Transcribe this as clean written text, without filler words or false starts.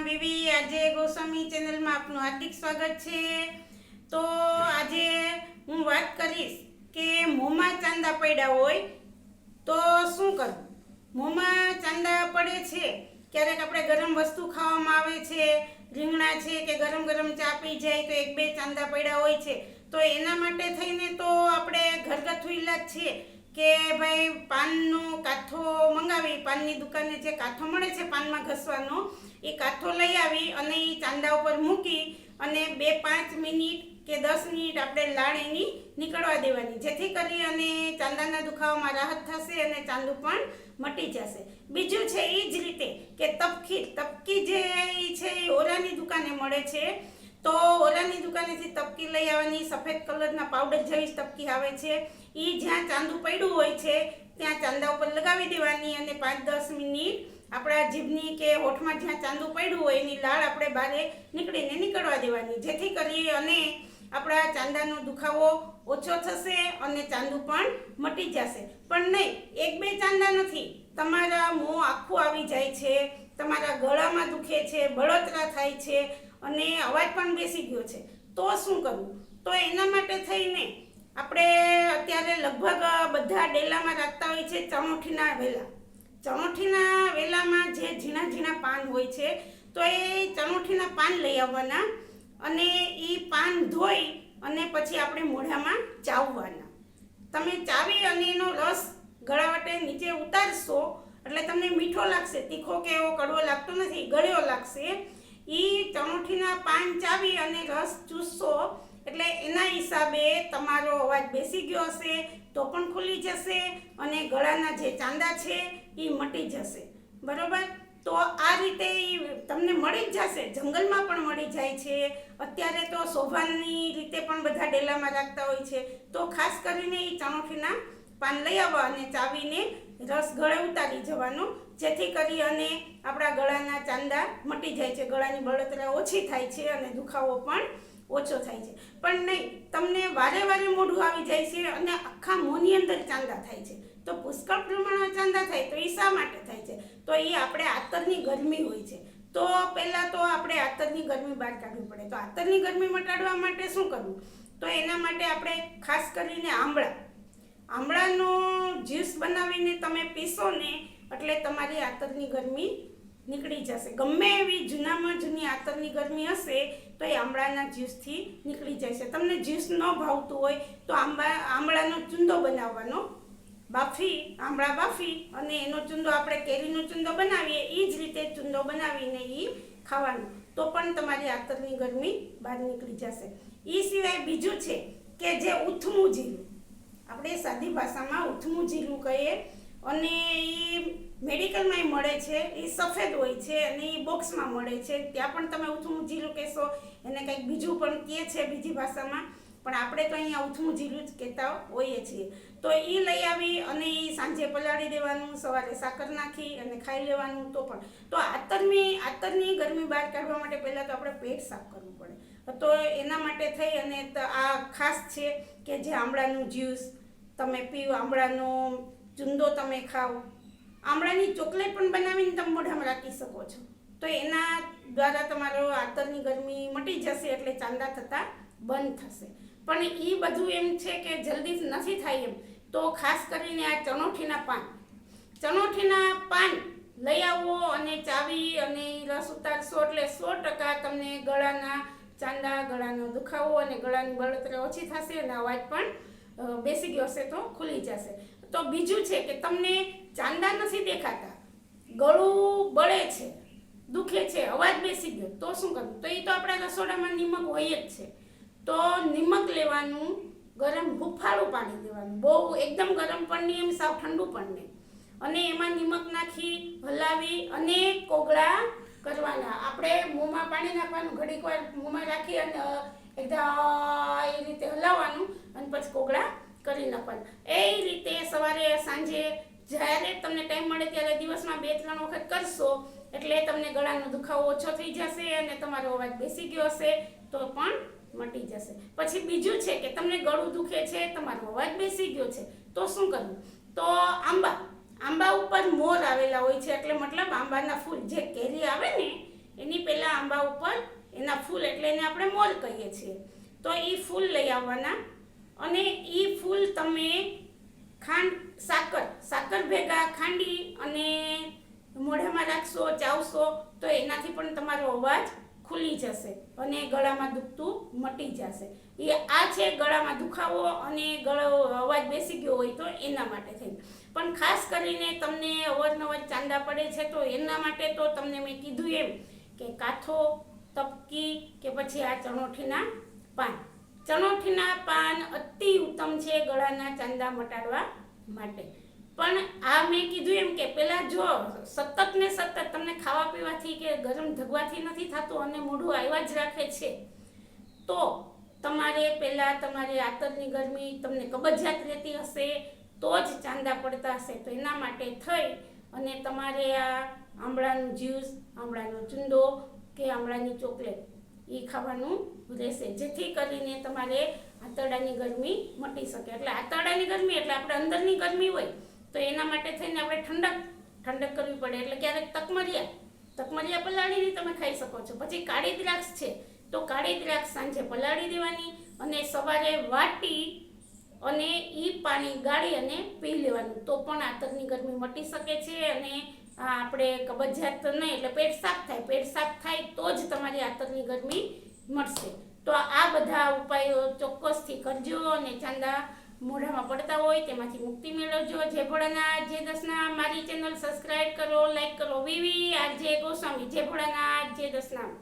વિવી આજે ગોસ્વામી ચેનલમાં આપનું હાર્દિક સ્વાગત છે। તો આજે હું વાત કરીશ કે મોંમાં ચાંદા પડ્યા હોય તો શું કરવું। મોંમાં ચાંદા પડે છે ક્યારેક આપણે ગરમ વસ્તુ ખાવામાં આવે છે, રીંગણા છે કે ગરમ ગરમ ચા પી જાય તો એક બે ચાંદા પડ્યા હોય છે, તો એના માટે થઈને તો આપણે ઘરગથ્થુ ઈલાજ છે કે ભાઈ પાનનો કાથો મંગાવી, પાનની દુકાને જે કાથો મળે છે પાનમાં ઘસવાનો, એ કાથો લઈ આવી અને એ ચાંદા ઉપર મૂકી અને 2-5 મિનિટ કે 10 મિનિટ આપણે લાળ એની નીકળવા દેવાની, જેથી કરી અને ચાંદાના દુખાવામાં રાહત થશે અને ચાંદુ પણ મટી જશે। બીજું છે એ જ રીતે કે તપકી જે છે એ ઓરાની દુકાને મળે છે, તો ઓરાની દુકાનેથી તપકી લઈ આવવાની, સફેદ કલરના પાવડર જેવી તપકી આવે છે, એ જ્યાં ચાંદુ પડ્યું હોય છે ત્યાં ચાંદા ઉપર લગાવી દેવાની અને 5-10 મિનિટ આપણા જીભની કે હોઠમાં જ્યાં ચાંદુ પડ્યું હોય એની લાળ આપણે બહાર નીકળવા દેવાની, જેથી કરી અને આપણા ચાંદાનો દુખાવો ઓછો થશે અને ચાંદુ પણ મટી જશે। પણ નહીં, 1-2 ચાંદા નથી, તમારા મોં આખું આવી જાય છે, તમારા ગળામાં દુખે છે, બળતરા થાય છે અને અવાજ પણ બેસી ગયો છે, તો શું કરવું। તો એના માટે થઈને આપણે અત્યારે લગભગ બધા ડેલામાં રાખતા હોય છે ચણોઠીના વેલા। ચણોઠીના વેલામાં જે ઝીણા ઝીણા પાન હોય છે, તો એ ચણોઠીના પાન લઈ આવવાના અને એ પાન ધોઈ અને પછી આપણે મોઢામાં ચાવવાના। તમે ચાવી અને એનો રસ ગળાવાટે નીચે ઉતારશો એટલે તમને મીઠો લાગશે, તીખો કે એવો કડવો લાગતો નથી, ગળ્યો લાગશે। એ ચણોઠીના પાન ચાવી અને રસ ચૂસશો એટલે એના હિસાબે તમારો અવાજ બેસી ગયો હશે તો પણ ખુલી જશે અને ગળાના જે ચાંદા છે એ મટી જશે, બરોબર। તો આ રીતે તમને મળી જ જશે, જંગલમાં પણ મળી જાય છે, અત્યારે તો શોભાની રીતે પણ બધા ડેલામાં રાખતા હોય છે। તો ખાસ કરીને એ ચણોઠીના પાન લઈ આવવા અને ચાવીને રસ ગળે ઉતારી જવાનો, જેથી કરી અને આપણા ગળાના ચાંદા મટી જાય છે, ગળાની બળતરા ઓછી થાય છે અને દુખાવો પણ ઓછો થાય છે। પણ નહીં, તમને વારે વારે મોઢું આવી જાય છે અને આખા મોંની અંદર ચાંદા થાય છે, તો પુષ્કળ પ્રમાણમાં ચાંદા થાય તો એ શા માટે થાય છે? તો એ આપણે આતરની ગરમી હોય છે, તો પહેલાં તો આપણે આતરની ગરમી બહાર કાઢવી પડે। તો આતરની ગરમી મટાડવા માટે શું કરવું? તો એના માટે આપણે ખાસ કરીને આમળાનો જ્યુસ બનાવીને તમે પીશો ને એટલે તમારી આતરની ગરમી નીકળી જશે। ગમે એવી જૂનામાં જૂની આતરની ગરમી હશે તો એ આમળાના જ્યુસથી નીકળી જશે। તમને જ્યુસ ન ભાવતું હોય તો આમળાનો ચૂંદો બનાવવાનો, આમળા બાફી અને એનો ચૂંદો આપણે કેરીનો ચૂંદો બનાવીએ એ જ રીતે ચૂંદો બનાવીને એ ખાવાનો, તો પણ તમારી આતરની ગરમી બહાર નીકળી જશે। એ સિવાય બીજું છે કે જે ઉથમું જીરું, આપણે સાદી ભાષામાં ઉથમું જીરું કહીએ, અને એ મેડિકલમાંય મળે છે, એ સફેદ હોય છે અને એ બોક્સમાં મળે છે, ત્યાં પણ તમે ઉથમું જીરું કહેશો, એને કંઈક બીજું પણ કહે છે બીજી ભાષામાં, પણ આપણે તો અહીંયા ઉથમું જીરું જ કહેતા હોઈએ છીએ। તો એ લઈ આવી અને એ સાંજે પલાળી દેવાનું, સવારે સાકર નાખી અને ખાઈ લેવાનું, તો પણ તો આતરની ગરમી બહાર કાઢવા માટે પહેલાં તો આપણે પેટ સાફ કરવું પડે, તો એના માટે થઈ અને આ ખાસ છે કે જે આમળાનું જ્યુસ તમે પીવો, આમળાનો ચૂંદો તમે ખાઓ, આમળાની ચોકલેટ પણ બનાવીને તમે મોઢામાં રાખી શકો છો, તો એના દ્વારા તમારો આતરની ગરમી મટી જશે એટલે ચાંદા થતા બંધ થશે। પણ એ બધું એમ છે કે જલ્દી નથી થાય એમ, તો ખાસ કરીને આ ચણોઠીના પાન લઈ આવો અને ચાવી અને રસ ઉતારશો એટલે 100% તમને ગળાના ચાંદા, ગળાનો દુખાવો અને ગળાની બળતરા ઓછી થશે અને અવાજ પણ બેસી ગયો હશે તો ખુલી જશે। તો બીજું છે કે તમને ચાંદા નથી દેખાતા, ગળું બળે છે, દુખે છે, અવાજ બેસી ગયો, તો શું કરવું? તો એ તો આપણા રસોડામાં નિમક હોય જ છે, તો નિમક લેવાનું, ગરમ હુંફાળું પાણી દેવાનું, બહુ એકદમ ગરમ પણ નહીં, એમ સાવ ઠંડુ પણ નહીં, અને એમાં નિમક નાખી હલાવી અને કોગળા કરવાના। આપણે મોંમાં પાણી નાખવાનું, ઘડીક વાર મોંમાં રાખી અને એકદમ એ રીતે હલાવવાનું અને પછી કોગળા કરી નાખવાના। એ રીતે સવારે સાંજે જ્યારે તમને ટાઈમ મળે ત્યારે દિવસમાં 2-3 વખત કરશો એટલે તમને ગળાનો દુખાવો ઓછો થઈ જશે અને તમારો અવાજ બેસી ગયો હશે તો પણ મટી જશે। પછી બીજું છે કે તમને ગળું દુખે છે, તમારો અવાજ બેસી ગયો છે, તો શું કરવું? તો આંબા ઉપર મોર આવેલા હોય છે, એટલે મતલબ આંબાના ફૂલ, જે કેરી આવે ને એની પહેલા એના ફૂલ એટલે એને આપણે મોલ કહીએ છીએ. તો એ ફૂલ લઈ આવવાના અને એ ફૂલ તમે સાકર ભેગા ખાંડી અને મોઢામાં રાખશો, ચાવશો તો એનાથી પણ તમારો અવાજ ખુલી જશે અને ગળામાં દુખતું મટી જશે. આ છે ગળામાં દુખાવો અને અવાજ બેસી ગયો હોય તો એના માટે થઈને. પણ ખાસ કરીને તમને અવારનવાર ચાંદા પડે છે તો એના માટે તો તમને મેં કીધું એમ કે કાથો, તપકી કે પછી આ ચણોઠીના પાન. ચણોઠીના પાન અતિ ઉત્તમ છે ગળાના ચાંદા મટાડવા માટે. પણ આ મેં કીધું એમ કે પહેલાં જો સતત ને સતત તમને ખાવા પીવાથી કે ગરમ ધગવાથી નથી થતું અને મોઢું આવ્યા જ રાખે છે તો તમારે પહેલાં તમારે આતરની ગરમી, તમને કબજિયાત રહેતી હશે તો જ ચાંદા પડતા હશે. તો એના માટે થઈ અને તમારે આ આંબળાનું જ્યુસ, આંબળાનો ચૂંદો કે આંબળાની ચોકલેટ એ ખાવાનું રહેશે, જેથી કરીને તમારે આંતરડાની ગરમી મટી શકે. એટલે આંતરડાની ગરમી એટલે આપણે અંદરની ગરમી હોય તો એના માટે થઈને આપણે ઠંડક કરવી પડે. એટલે ક્યારેક તકમરિયા પલાળીને તમે ખાઈ શકો છો. પછી કાળી દ્રાક્ષ છે તો કાળી દ્રાક્ષ સાંજે પલાળી દેવાની અને સવારે વાટી અને એ પાણી ગાળી અને પી લેવાનું તો પણ આંતરની ગરમી મટી શકે છે. અને આપણે કબજિયાત નહીં એટલે પેટ સાફ થાય તો જ તમારી આંતરની ગરમી મળશે. તો આ બધા ઉપાયો ચોક્કસથી કરજો અને ચાંદા મોઢામાં પડતા હોય તેમાંથી મુક્તિ મેળવજો. જય ભોળાનાથ, જય દસનામ. મારી ચેનલ સબસ્ક્રાઇબ કરો, લાઈક કરો. VV RJ Goswami. જય ભોળાનાથ, જય દસનામ.